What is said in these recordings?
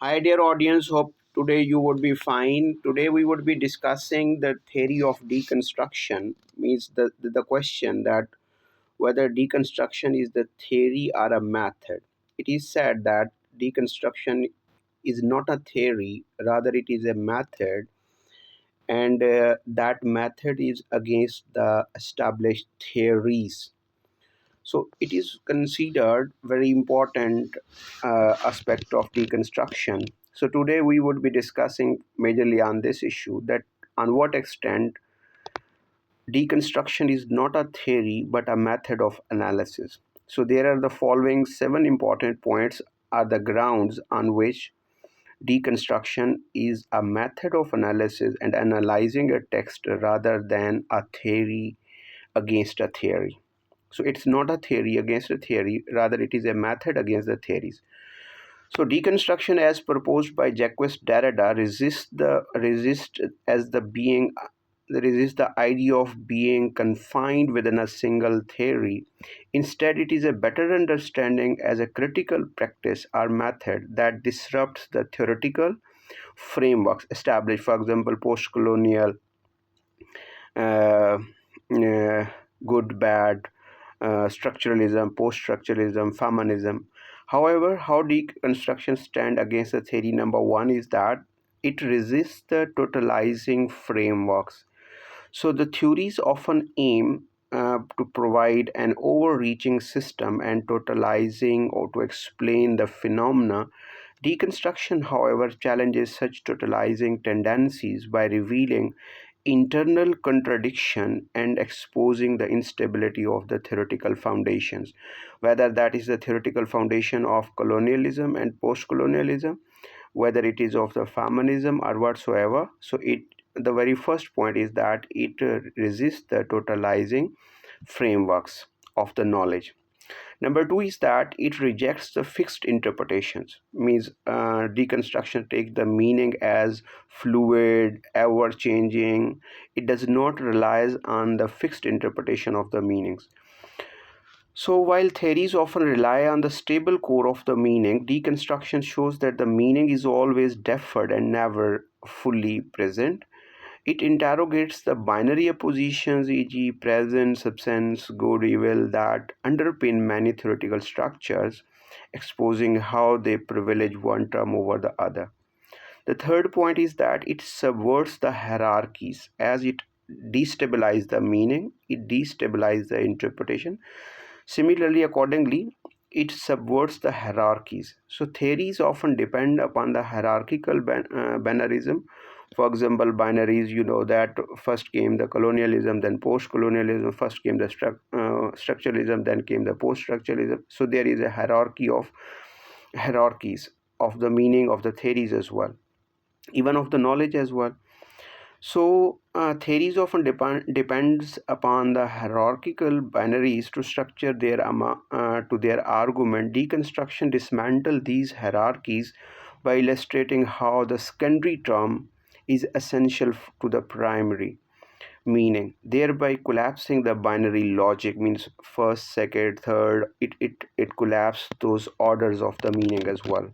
Hi, dear audience. Hope today you would be fine. Today we would be discussing the theory of deconstruction, means the question that whether deconstruction is the theory or a method. It is said that deconstruction is not a theory, rather, it is a method, and that method is against the established theories. So it is considered very important aspect of deconstruction. So today we would be discussing majorly on this issue, that on what extent deconstruction is not a theory but a method of analysis. So there are the following seven important points are the grounds on which deconstruction is a method of analysis and analyzing a text rather than a theory against a theory. So it's not a theory against a theory, rather it is a method against the theories. So deconstruction as proposed by Jacques Derrida resist as the being resist the idea of being confined within a single theory. Instead, it is a better understanding as a critical practice or method that disrupts the theoretical frameworks established, for example, post-colonial, uh, uh, good, bad, structuralism, post-structuralism, feminism. However, how deconstruction stand against the theory number one is that it resists the totalizing frameworks. So the theories often aim to provide an overreaching system and totalizing or to explain the phenomena. Deconstruction, however, challenges such totalizing tendencies by revealing internal contradiction and exposing the instability of the theoretical foundations, whether that is the theoretical foundation of colonialism and post-colonialism, whether it is of the feminism or whatsoever. So it the very first point is that it resists the totalizing frameworks of the knowledge. Number two is that it rejects the fixed interpretations, means deconstruction takes the meaning as fluid, ever changing. It does not rely on the fixed interpretation of the meanings. So, while theories often rely on the stable core of the meaning, deconstruction shows that the meaning is always deferred and never fully present. It interrogates the binary oppositions, e.g., present, substance, good, evil, that underpin many theoretical structures, exposing how they privilege one term over the other. The third point is that it subverts the hierarchies as it destabilizes the meaning, it destabilizes the interpretation. Similarly, accordingly, it subverts the hierarchies. So, theories often depend upon the hierarchical binarism. For example, binaries, you know that first came the colonialism, then post colonialism, first came the structuralism, then came the post structuralism. So, there is a hierarchies of the meaning of the theories as well, even of the knowledge as well. So, theories often depends upon the hierarchical binaries to structure to their argument. Deconstruction dismantle these hierarchies by illustrating how the secondary term is essential to the primary meaning, thereby collapsing the binary logic, means first, second, third. It collapses those orders of the meaning as well.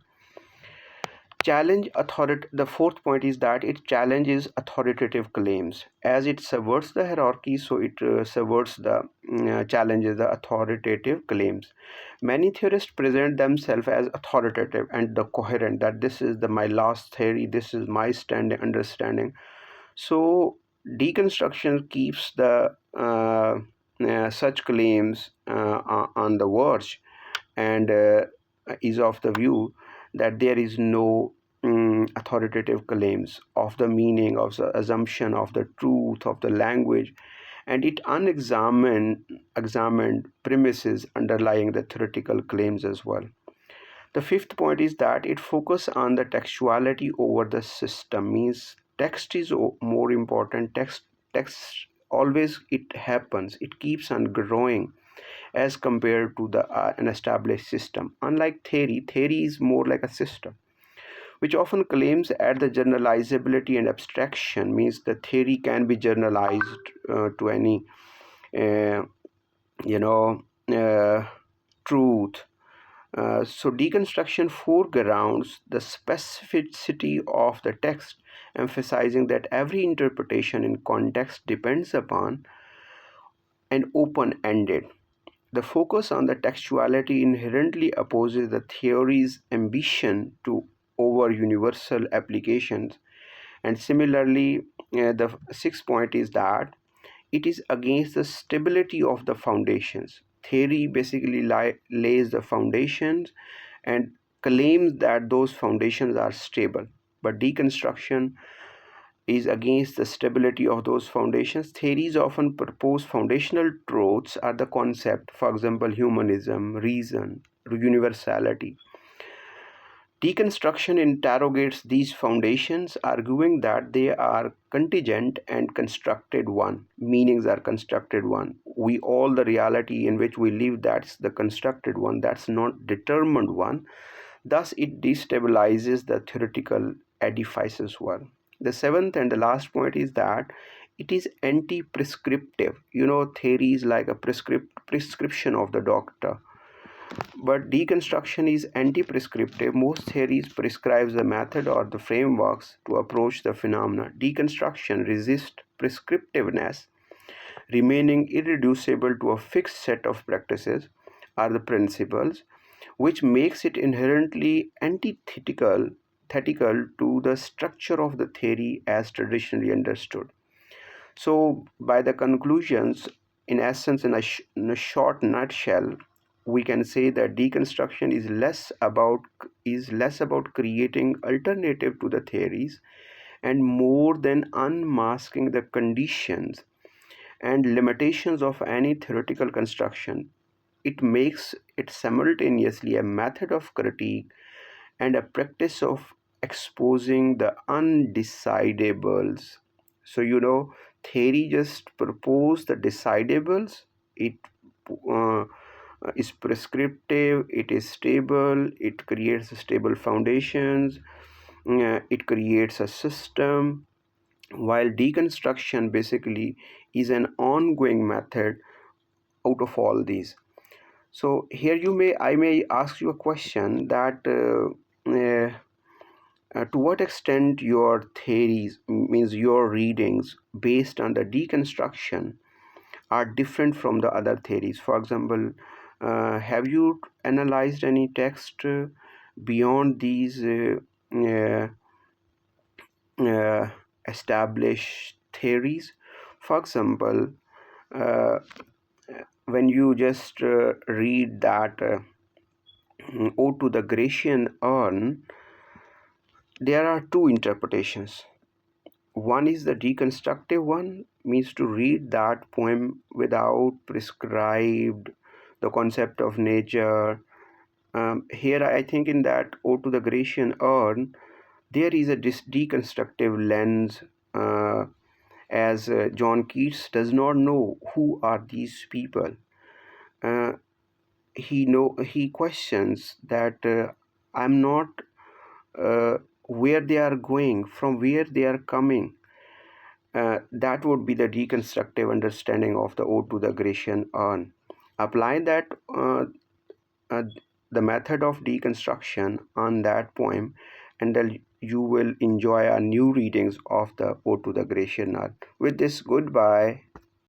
The fourth point is that it challenges authoritative claims as it subverts the hierarchy, so it subverts the challenges the authoritative claims. Many theorists present themselves as authoritative and the coherent, that this is the my last theory, this is my standing understanding. So deconstruction keeps the such claims on the verge, and is of the view that there is no authoritative claims of the meaning of the assumption of the truth of the language, and it examined premises underlying the theoretical claims as well. The fifth point is that it focuses on the textuality over the system, means text is more important. Text always it happens, it keeps on growing as compared to the an established system. Unlike theory is more like a system, which often claims at the generalizability and abstraction, means the theory can be generalized to any, uh, you know, truth, So deconstruction foregrounds the specificity of the text, emphasizing that every interpretation in context depends upon and open-ended. The focus on the textuality inherently opposes the theory's ambition to over universal applications. And similarly, the sixth point is that it is against the stability of the foundations. Theory basically lays the foundations and claims that those foundations are stable, but deconstruction is against the stability of those foundations. Theories often propose foundational truths are the concept, for example, humanism, reason, universality. Deconstruction interrogates these foundations, arguing that they are contingent and constructed one. Meanings are constructed one. We all the reality in which we live, that's the constructed one, that's not determined one. Thus, it destabilizes the theoretical edifices one. The seventh and the last point is that it is anti-prescriptive. Theory is like a prescription of the doctor, but deconstruction is anti-prescriptive. Most theories prescribes the method or the frameworks to approach the phenomena. Deconstruction resists prescriptiveness, remaining irreducible to a fixed set of practices or the principles, which makes it inherently antithetical to the structure of the theory as traditionally understood. So, by the conclusions, in essence, in a short nutshell, we can say that deconstruction is less about creating alternative to the theories and more than unmasking the conditions and limitations of any theoretical construction. It makes it simultaneously a method of critique and a practice of exposing the undecidables. So, theory just propose the decidables. It uh, is prescriptive, it is stable, it creates stable foundations, it creates a system, while deconstruction basically is an ongoing method out of all these. So here I may ask you a question that to what extent your theories, means your readings based on the deconstruction, are different from the other theories. For example, have you analyzed any text beyond these uh, uh, established theories? For example, uh, when you just read that Ode to the Grecian urn, there are two interpretations. One is the deconstructive one, means to read that poem without prescribed the concept of nature. Here, I think in that Ode to the Grecian urn, there is a deconstructive lens, as John Keats does not know who are these people. Uh, he questions that I'm not where they are going, from where they are coming. That would be the deconstructive understanding of the Ode to the Grecian urn. Apply that uh, the method of deconstruction on that poem, and then you will enjoy our new readings of the Ode to the Grecian urn. With this, goodbye.